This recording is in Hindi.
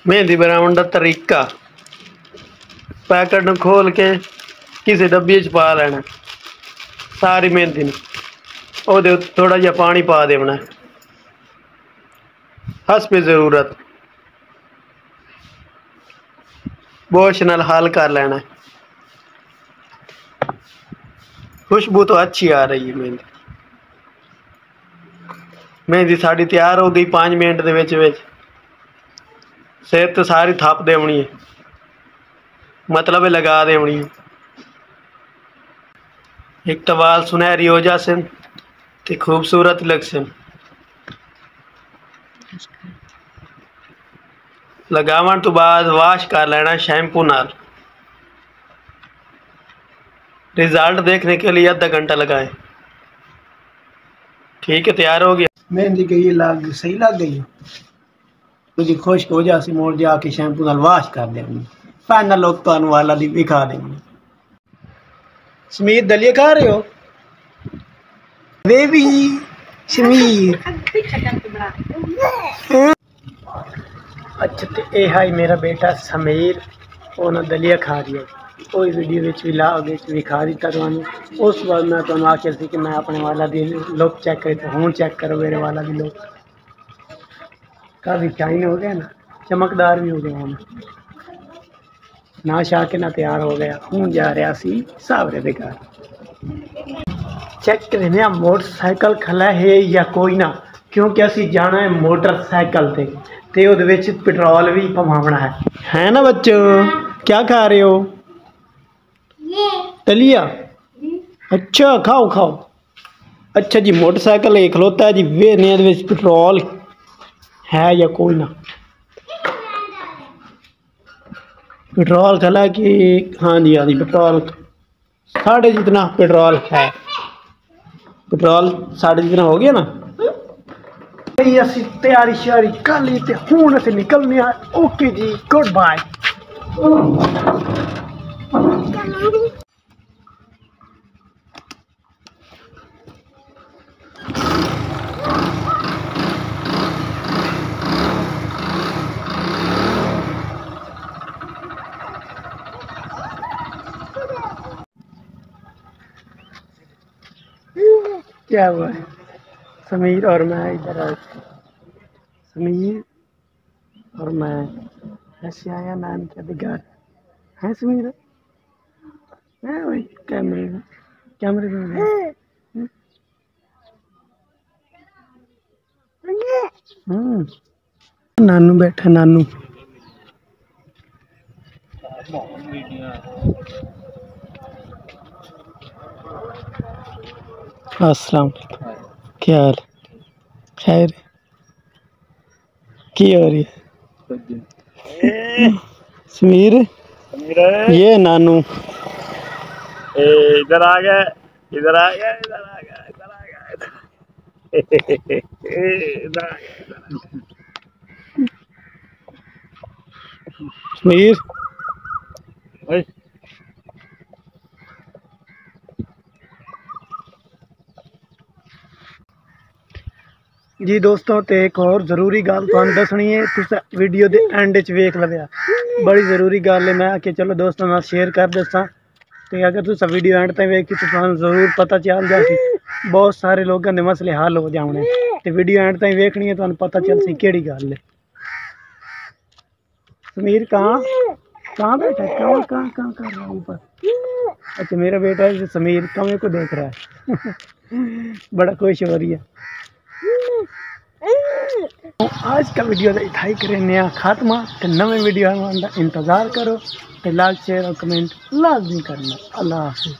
मेहंदी बनाने का तरीका, पैकेट ਨੂੰ खोल के किसी डब्बी च पा लेना सारी मेहंदी ਨੂੰ, ਉਹਦੇ ਉੱਤੇ थोड़ा ਜਿਹਾ पानी पा देना हसबे जरूरत, बुरश नाल हल कर लेना। खुशबू तो अच्छी आ रही है। मेहंदी साड़ी तैयार हो गई 5 मिनट दे विच। सिर तो सारी थप देनी है, मतलब लगा देनी है। एक तो वाल सुनहरी हो जासन ते खूबसूरत लगसन। लगावन तो बाद वाश कर लेना शैम्पू नाल। रिजल्ट देखने के लिए आधा घंटा लगाएं। ठीक है, तैयार हो गया। मेहंदी गई लग सही लग गई, तुझी खुश्क हो जासी मोड़ जाके शैम्पू नाल वाश कर देनी। फाइनल लुक तो वाला दी दिखा देंगे। समीर दलिया खा रहे हो? बेबी समीर। अच्छा तो ये है मेरा बेटा समीर, उन्हें दलिया खा रही है। कोई वीडियो विच भी लाग विखा दी तुहानू। उस बाद मैं तुहानू आखिया सी कि मैं अपने वाला दी लुक चेक करे, तो हुण चेक करो मेरे वाला दी लुक। काफ़ी शाइन हो गया ना, चमकदार भी हो गया हम। ना शा के ना तैयार हो गया। हूँ जा रहा सी सावरे दे घर। चेक करें मोटरसाइकिल खला है या कोई ना, क्योंकि असी जाना है मोटरसाइकिल से, ते उहदे विच पेट्रोल भी पवाना है ना बच्चों? क्या खा रहे हो? दलिया। अच्छा खाओ खाओ। अच्छा जी, मोटरसाइकिल एक खलोता है जी, वे पेट्रोल है या कोई ना। पेट्रोल खला कि हाँ जी पेट्रोल साढ़े जितना पेट्रोल है। पेट्रोल साढ़े जितना हो गया ना। असी तैयारी श्यारी कर ली ते हुण असीं निकलने। ओके जी, गुड बाय। क्या हुआ है? समीर और मैं इधर आए। समीर और मैं ऐसे आया नान के घर है। समीर है वही कैमरे में। नानू बैठा, नानू अस्सलाम। क्या हाल? खैर की हो रही है? समीर ये नानू इधर आ गया, इधर आ गया, इधर आ गया, इधर आ गया, इधर आ गया। समीर जी दोस्तों, तो एक और जरूरी गल तुहानू दसनी है, तुस वीडियो के एंड च वेख लवेआ। बड़ी जरूरी गल है, मैं आखिया चलो दोस्तों मैं शेयर कर दसा। तो अगर तुस वीडियो एंड तक वेखी तो तुहानू जरूर पता चल जासी, बहुत सारे लोगों के मसले हल हो जाने। तो वीडियो एंड तक वेखनी है, तुहानू पता चलसी केड़ी गल है। समीर कहाँ बैठा? कहाँ कर रहा है ऊपर? अच्छा मेरा बेटा है समीर, कमे को देख रहा है। बड़ा खुश हो रही है। आज का वीडियो इतना करें नया खात्मा। तो नवे वीडियो का इंतज़ार करो, तो लाइक शेयर और कमेंट लाजमी करना। अल्लाह हाफिज़।